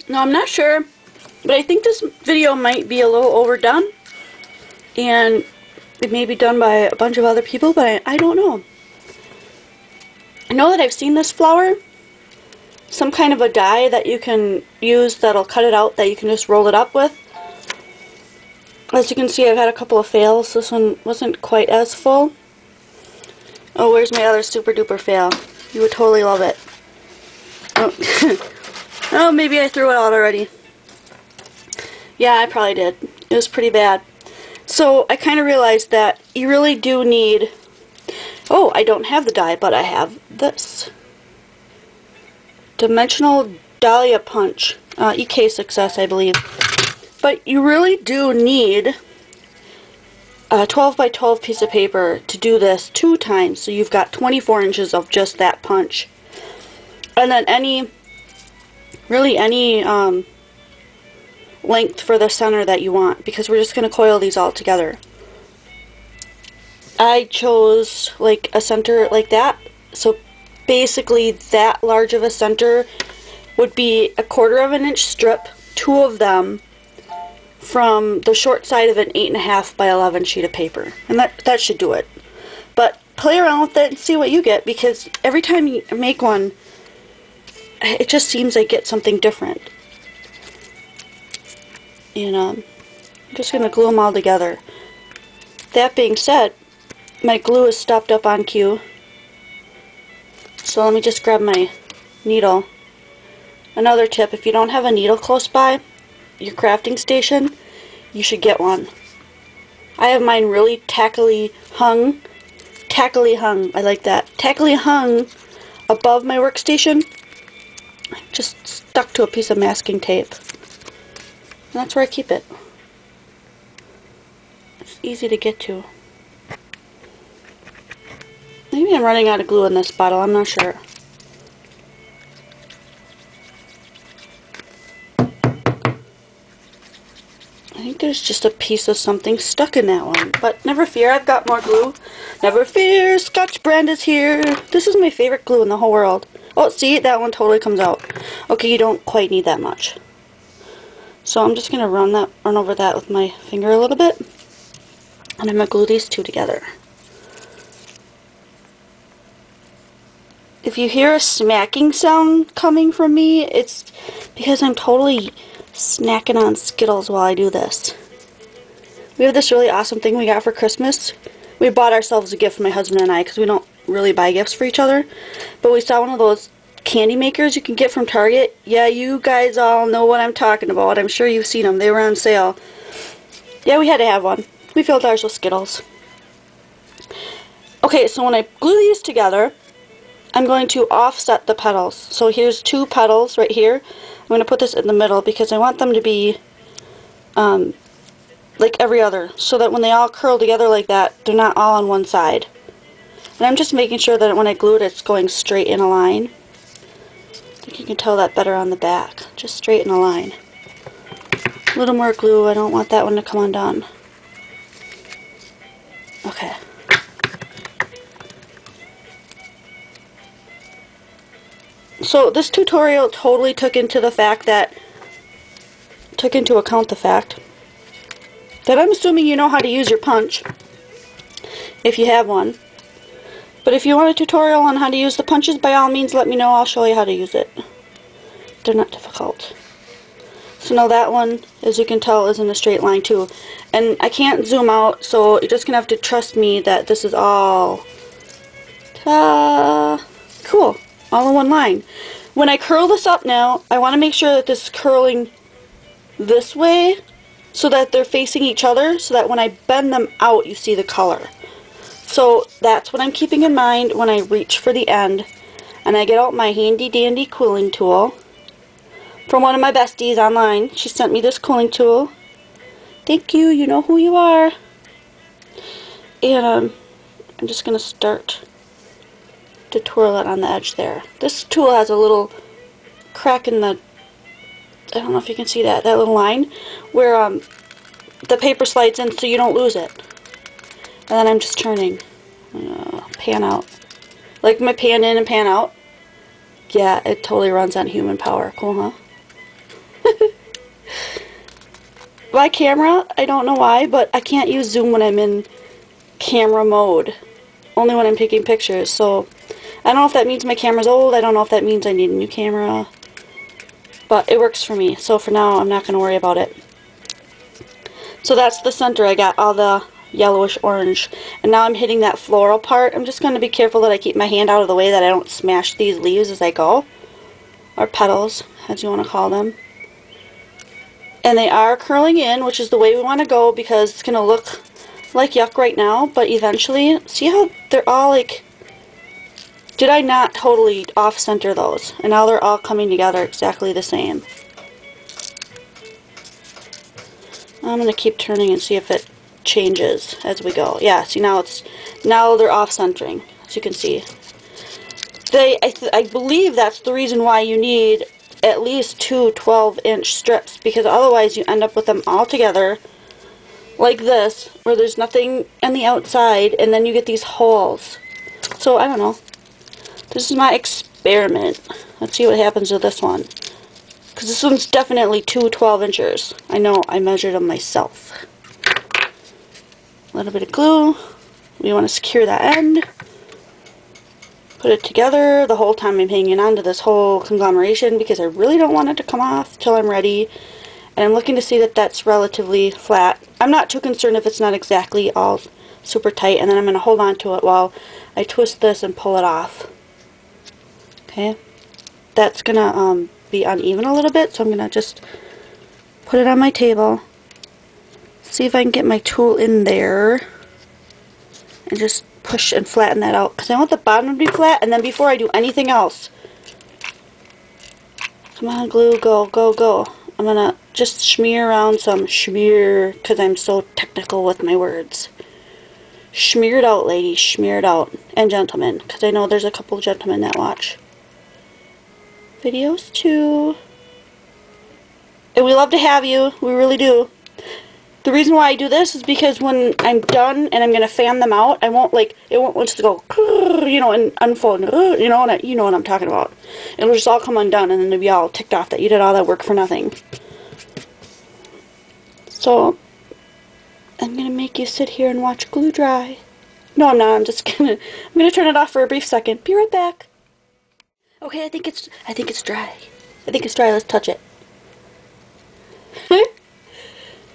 Now I'm not sure, but I think this video might be a little overdone, and it may be done by a bunch of other people, but I don't know. I know that I've seen this flower, some kind of a die that you can use that'll cut it out, that you can just roll it up with. As you can see, I've had a couple of fails. This one wasn't quite as full. Oh, where's my other super duper fail? You would totally love it. Oh, oh, maybe I threw it out already. Yeah, I probably did. It was pretty bad. So I kind of realized that you really do need... Oh, I don't have the die, but I have this. Dimensional Dahlia PuNCh. EK Success, I believe. But you really do need a 12 by 12 piece of paper to do this 2 times. So you've got 24 inches of just that PuNCh. And then really any length for the center that you want, because we're just going to coil these all together. I chose like a center like that, so basically that large of a center would be 1/4 inch strip, 2 of them from the short side of an 8.5 by 11 sheet of paper, and that should do it. But play around with it and see what you get, because every time you make one, it just seems like get something different. And I'm just going to glue them all together. That being said, my glue is stopped up on cue. So let me just grab my needle. Another tip, if you don't have a needle close by your crafting station, you should get one. I have mine really tackily hung, I like that, tackily hung above my workstation, just stuck to a piece of masking tape. And that's where I keep it. It's easy to get to. Maybe I'm running out of glue in this bottle, I'm not sure. I think there's just a piece of something stuck in that one. But never fear, I've got more glue. Never fear, Scotch brand is here. This is my favorite glue in the whole world. Oh, see, that one totally comes out. Okay, you don't quite need that much. So I'm just going to run over that with my finger a little bit. And I'm going to glue these 2 together. If you hear a smacking sound coming from me, it's because I'm totally snacking on Skittles while I do this. We have this really awesome thing we got for Christmas. We bought ourselves a gift, my husband and I, because we don't really buy gifts for each other. But we saw one of those candy makers you can get from Target. Yeah, you guys all know what I'm talking about. I'm sure you've seen them. They were on sale. Yeah, we had to have one. We filled ours with Skittles. Okay, so when I glue these together, I'm going to offset the petals. So here's 2 petals right here. I'm going to put this in the middle because I want them to be like every other, so that when they all curl together like that, they're not all on one side. And I'm just making sure that when I glue it, it's going straight in a line. I think you can tell that better on the back. Just straight in a line. A little more glue. I don't want that one to come undone. Okay. So this tutorial totally took into account the fact that I'm assuming you know how to use your PuNCh, if you have one. But if you want a tutorial on how to use the PuNChs, by all means let me know, I'll show you how to use it. They're not difficult. So now that one, as you can tell, is in a straight line too. And I can't zoom out, so you're just going to have to trust me that this is all cool. All in one line. When I curl this up now, I want to make sure that this is curling this way so that they're facing each other, so that when I bend them out, you see the color. So that's what I'm keeping in mind when I reach for the end. And I get out my handy dandy quilling tool from one of my besties online. She sent me this quilling tool. Thank you, you know who you are. And I'm just going to start to twirl it on the edge there. This tool has a little crack in the, I don't know if you can see that little line where the paper slides in so you don't lose it. And then I'm just turning. Pan out. Like my pan in and pan out. Yeah, it totally runs on human power. Cool, huh? My camera, I don't know why, but I can't use zoom when I'm in camera mode. Only when I'm taking pictures, so I don't know if that means my camera's old, I don't know if that means I need a new camera, but it works for me, so for now I'm not going to worry about it. So that's the center. I got all the yellowish orange, and now I'm hitting that floral part. I'm just going to be careful that I keep my hand out of the way, that I don't smash these leaves as I go, or petals, as you want to call them. And they are curling in, which is the way we want to go, because it's going to look like yuck right now, but eventually, see how they're all like, did I not totally off-center those? And now they're all coming together exactly the same. I'm going to keep turning and see if it changes as we go. Yeah, see now they're off-centering, as you can see. I believe that's the reason why you need at least two 12-inch strips, because otherwise you end up with them all together like this, where there's nothing on the outside, and then you get these holes. So I don't know. This is my experiment. Let's see what happens with this one, because this one's definitely two 12-inchers. I know, I measured them myself. A little bit of glue. We want to secure that end. Put it together. The whole time I'm hanging on to this whole conglomeration because I really don't want it to come off till I'm ready. And I'm looking to see that that's relatively flat. I'm not too concerned if it's not exactly all super tight, and then I'm going to hold on to it while I twist this and pull it off. Okay. That's going to be uneven a little bit, so I'm going to just put it on my table. See if I can get my tool in there and just push and flatten that out, because I want the bottom to be flat. And then before I do anything else, come on, glue, go, go, go. I'm gonna just smear around some, because I'm so technical with my words. Smear it out, ladies, smear it out, and gentlemen, because I know there's a couple of gentlemen that watch videos too, and we love to have you, we really do. The reason why I do this is because when I'm done and I'm going to fan them out, I won't, like, it won't just go, you know, and unfold, you know what I'm talking about. It'll just all come undone, and then they'll be all ticked off that you did all that work for nothing. So, I'm going to make you sit here and watch glue dry. No, I'm not. I'm going to turn it off for a brief second. Be right back. Okay, I think it's dry. I think it's dry. Let's touch it.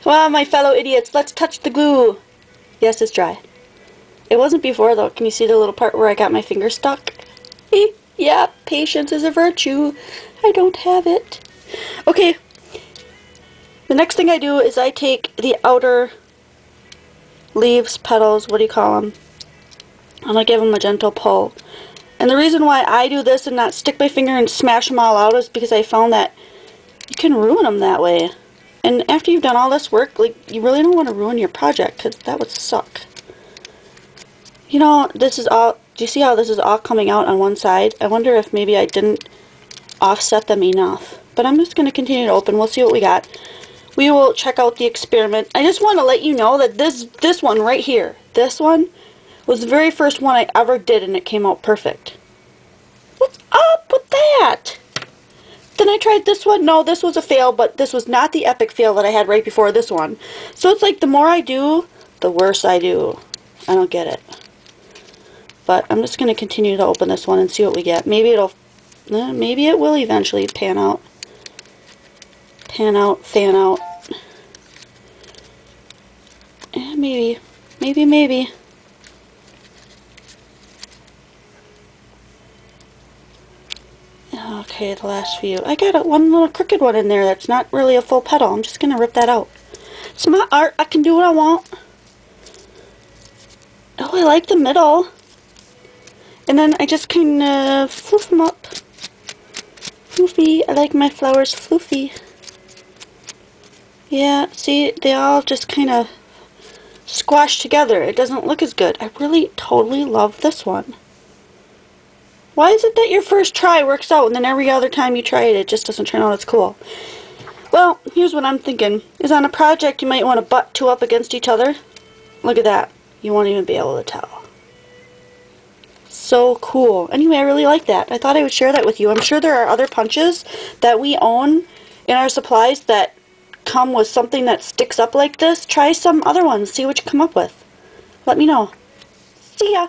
Well, my fellow idiots, let's touch the glue. Yes, it's dry. It wasn't before, though. Can you see the little part where I got my finger stuck? Yeah, patience is a virtue. I don't have it. Okay. The next thing I do is I take the outer leaves, petals, what do you call them? And I give them a gentle pull. And the reason why I do this and not stick my finger and smash them all out is because I found that you can ruin them that way. And after you've done all this work, like, you really don't want to ruin your project, because that would suck. You know, this is all, do you see how this is all coming out on one side? I wonder if maybe I didn't offset them enough. But I'm just going to continue to open. We'll see what we got. We will check out the experiment. I just want to let you know that this one right here, this one, was the very first one I ever did, and it came out perfect. What's up with that? Then I tried this one. No, this was a fail, but this was not the epic fail that I had right before this one. So it's like the more I do, the worse I do. I don't get it. But I'm just going to continue to open this one and see what we get. Maybe maybe it will eventually pan out. Pan out, fan out. Maybe. Maybe. Okay, the last few. I got one little crooked one in there that's not really a full petal. I'm just going to rip that out. It's my art. I can do what I want. Oh, I like the middle. And then I just kind of floof them up. Floofy. I like my flowers floofy. Yeah, see, they all just kind of squash together. It doesn't look as good. I really totally love this one. Why is it that your first try works out and then every other time you try it, it just doesn't turn out as cool? Well, here's what I'm thinking. Is on a project you might want to butt two up against each other. Look at that. You won't even be able to tell. So cool. Anyway, I really like that. I thought I would share that with you. I'm sure there are other punches that we own in our supplies that come with something that sticks up like this, try some other ones. See what you come up with. Let me know. See ya!